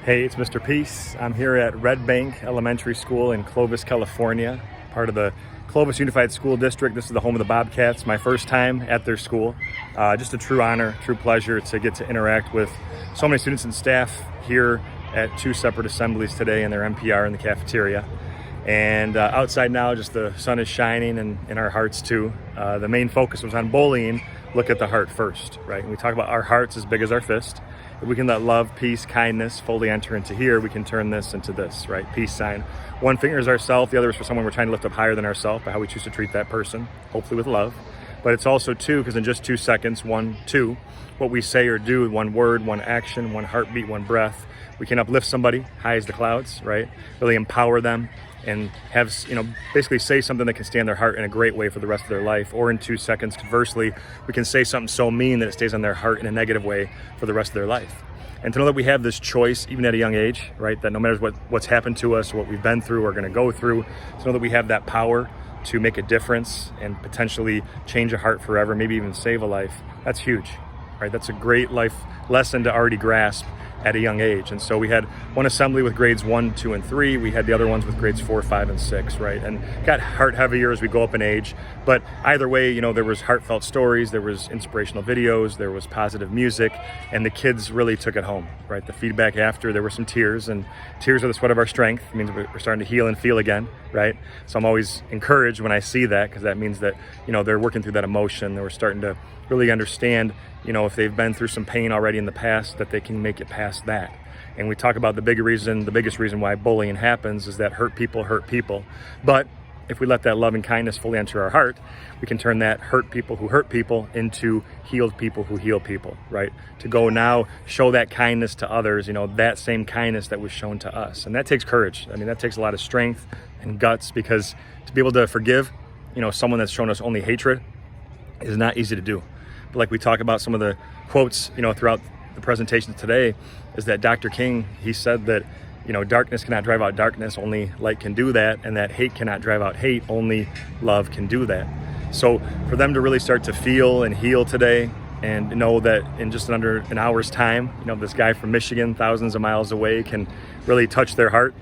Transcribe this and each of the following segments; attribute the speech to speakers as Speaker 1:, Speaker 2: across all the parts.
Speaker 1: Hey, it's Mr. Peace. I'm here at Red Bank Elementary School in Clovis, California, part of the Clovis Unified School District. This is the home of the Bobcats, my first time at their school. Just a true honor, true pleasure to get to interact with so many students and staff here at two separate assemblies today in their NPR in the cafeteria. And outside now, just the sun is shining and in our hearts too. The main focus was on bullying. Look at the heart first, right? And we talk about our hearts as big as our fist. If we can let love, peace, kindness fully enter into here, we can turn this into this, right? Peace sign. One finger is ourself, the other is for someone we're trying to lift up higher than ourselves by how we choose to treat that person, hopefully with love. But it's also two, because in just 2 seconds, 1, 2, what we say or do, one word, one action, one heartbeat, one breath, we can uplift somebody high as the clouds, right? Really empower them and have, basically say something that can stay in their heart in a great way for the rest of their life. Or in 2 seconds, conversely, we can say something so mean that it stays on their heart in a negative way for the rest of their life. And to know that we have this choice, even at a young age, right? That no matter what's happened to us, what we've been through or going to go through, to know that we have that power to make a difference and potentially change a heart forever, maybe even save a life, that's huge, right? That's a great life lesson to already grasp at a young age. And so we had one assembly with grades 1, 2, and 3. We had the other ones with grades 4, 5, and 6, right? And got heart heavier as we go up in age. But either way, there was heartfelt stories, there was inspirational videos, there was positive music, and the kids really took it home, right? The feedback after, there were some tears, and tears are the sweat of our strength. It means we're starting to heal and feel again, right? So I'm always encouraged when I see that, because that means that, they're working through that emotion. They were starting to really understand, if they've been through some pain already in the past, that they can make it past that. And we talk about the biggest reason why bullying happens is that hurt people. But if we let that love and kindness fully enter our heart, we can turn that hurt people who hurt people into healed people who heal people, right? To go now show that kindness to others, that same kindness that was shown to us. And that takes courage. That takes a lot of strength and guts, because to be able to forgive, someone that's shown us only hatred is not easy to do. But like we talk about some of the quotes, throughout the presentation today, is that Dr. King, he said that, darkness cannot drive out darkness, only light can do that, and that hate cannot drive out hate, only love can do that. So for them to really start to feel and heal today, and know that in just under an hour's time, this guy from Michigan, thousands of miles away, can really touch their heart,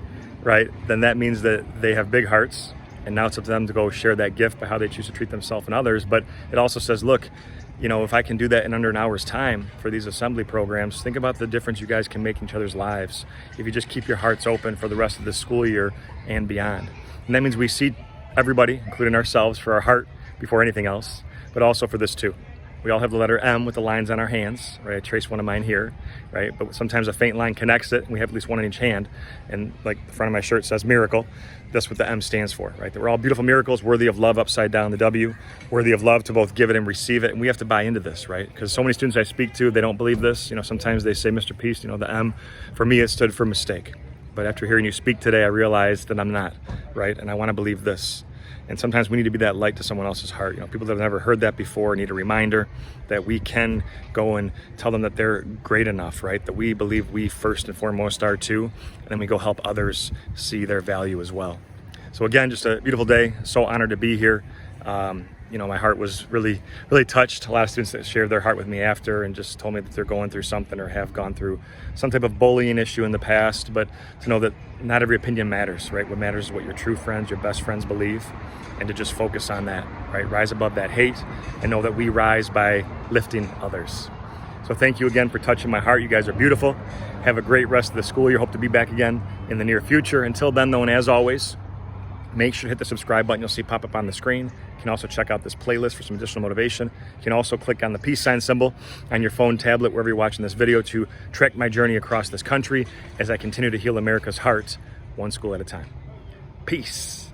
Speaker 1: right? Then that means that they have big hearts, and now it's up to them to go share that gift by how they choose to treat themselves and others. But it also says, look, if I can do that in under an hour's time for these assembly programs, think about the difference you guys can make in each other's lives if you just keep your hearts open for the rest of the school year and beyond. And that means we see everybody, including ourselves, for our heart before anything else, but also for this too. We all have the letter M with the lines on our hands, right? I traced one of mine here, right? But sometimes a faint line connects it, and we have at least one in each hand. And like the front of my shirt says miracle, that's what the M stands for, right? That we're all beautiful miracles, worthy of love, upside down, the W, worthy of love to both give it and receive it. And we have to buy into this, right? Because so many students I speak to, they don't believe this. Sometimes they say, Mr. Peace, the M, for me, it stood for mistake. But after hearing you speak today, I realized that I'm not, right? And I want to believe this. And sometimes we need to be that light to someone else's heart. People that have never heard that before need a reminder that we can go and tell them that they're great enough, right? That we believe we first and foremost are too, and then we go help others see their value as well. So again, just a beautiful day. So honored to be here. My heart was really, really touched. A lot of students that shared their heart with me after and just told me that they're going through something or have gone through some type of bullying issue in the past. But to know that not every opinion matters, right? What matters is what your true friends, your best friends believe, and to just focus on that, right? Rise above that hate and know that we rise by lifting others. So thank you again for touching my heart. You guys are beautiful. Have a great rest of the school year. Hope to be back again in the near future. Until then, though, and as always, make sure to hit the subscribe button you'll see pop up on the screen. You can also check out this playlist for some additional motivation. You can also click on the peace sign symbol on your phone, tablet, wherever you're watching this video, to track my journey across this country as I continue to heal America's heart, one school at a time. Peace.